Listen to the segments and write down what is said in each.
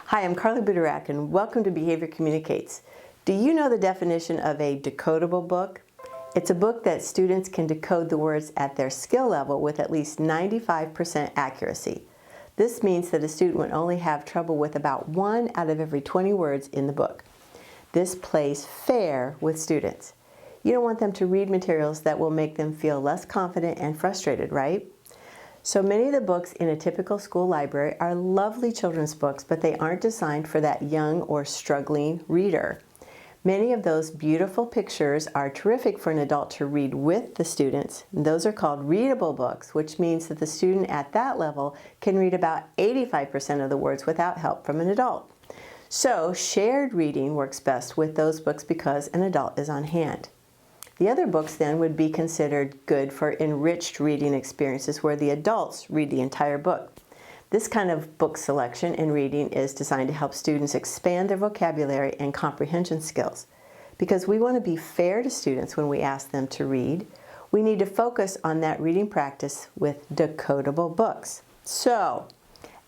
Hi, I'm Carla Butorac and welcome to Behavior Communicates. Do you know the definition of a decodable book? It's a book that students can decode the words at their skill level with at least 95% accuracy. This means that a student would only have trouble with about 1 out of every 20 words in the book. This plays fair with students. You don't want them to read materials that will make them feel less confident and frustrated, right? So many of the books in a typical school library are lovely children's books, but they aren't designed for that young or struggling reader. Many of those beautiful pictures are terrific for an adult to read with the students. Those are called readable books, which means that the student at that level can read about 85% of the words without help from an adult. So shared reading works best with those books because an adult is on hand. The other books then would be considered good for enriched reading experiences where the adults read the entire book. This kind of book selection and reading is designed to help students expand their vocabulary and comprehension skills. Because we want to be fair to students when we ask them to read, we need to focus on that reading practice with decodable books. So,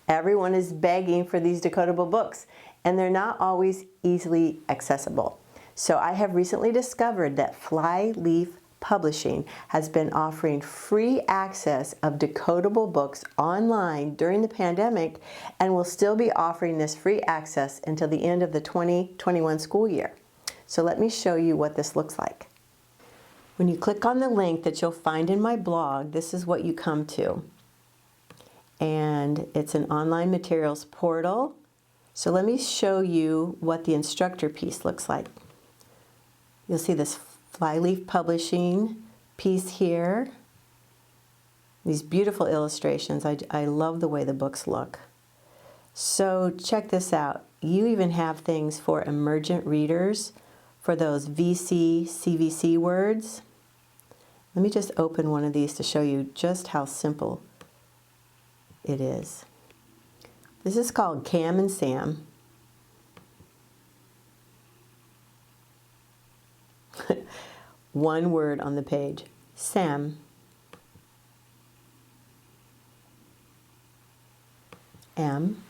everyone is begging for these decodable books, and they're not always easily accessible. So I have recently discovered that Flyleaf Publishing has been offering free access of decodable books online during the pandemic and will still be offering this free access until the end of the 2021 school year. So let me show you what this looks like. When you click on the link that you'll find in my blog, this is what you come to. And it's an online materials portal. So let me show you what the instructor piece looks like. You'll see this Flyleaf Publishing piece here. These beautiful illustrations. I love the way the books look. So check this out. You even have things for emergent readers for those VC, CVC words. Let me just open one of these to show you just how simple it is. This is called Cam and Sam. One word on the page, Sam. Am.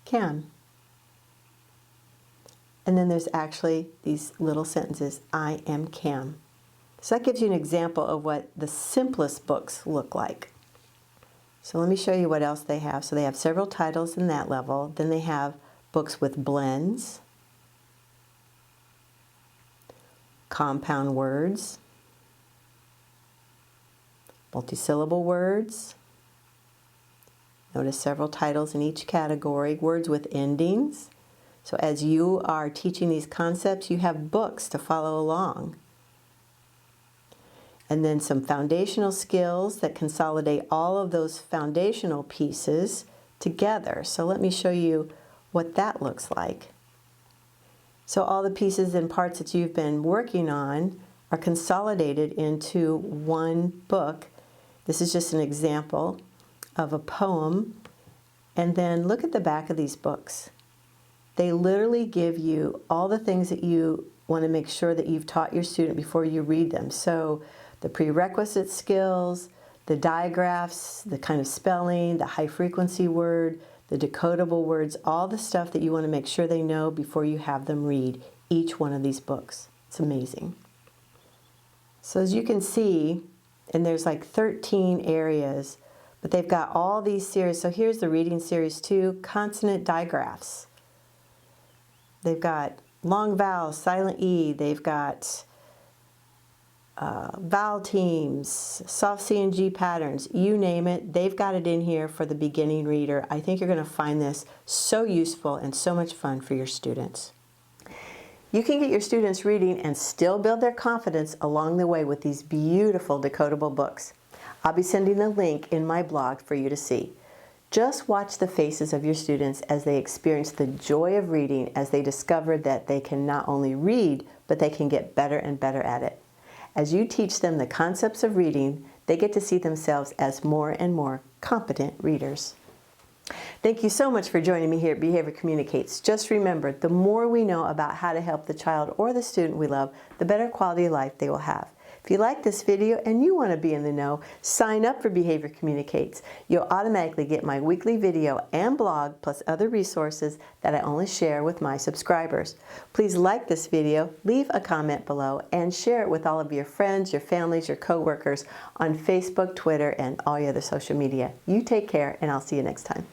Cam. And then there's actually these little sentences, I am Cam. So that gives you an example of what the simplest books look like. So let me show you what else they have. So they have several titles in that level. Then they have books with blends, compound words, multisyllable words. Notice several titles in each category. Words with endings. So as you are teaching these concepts, you have books to follow along. And then some foundational skills that consolidate all of those foundational pieces together. So let me show you what that looks like. So all the pieces and parts that you've been working on are consolidated into one book. This is just an example of a poem. And then look at the back of these books. They literally give you all the things that you want to make sure that you've taught your student before you read them. So the prerequisite skills, the digraphs, the kind of spelling, the high frequency word, the decodable words, all the stuff that you want to make sure they know before you have them read each one of these books. It's amazing. So as you can see, and there's like 13 areas, but they've got all these series. So here's the reading series 2, consonant digraphs. They've got long vowels, silent E. They've got vowel teams, soft C and G patterns, you name it, they've got it in here for the beginning reader. I think you're going to find this so useful and so much fun for your students. You can get your students reading and still build their confidence along the way with these beautiful decodable books. I'll be sending the link in my blog for you to see. Just watch the faces of your students as they experience the joy of reading as they discover that they can not only read, but they can get better and better at it. As you teach them the concepts of reading, they get to see themselves as more and more competent readers. Thank you so much for joining me here at Behavior Communicates. Just remember, the more we know about how to help the child or the student we love, the better quality of life they will have. If If you like this video and you want to be in the know, sign up for Behavior Communicates. You'll automatically get my weekly video and blog plus other resources that I only share with my subscribers. Please like this video, leave a comment below, and share it with all of your friends, your families, your coworkers on Facebook, Twitter, and all your other social media. You take care, and I'll see you next time.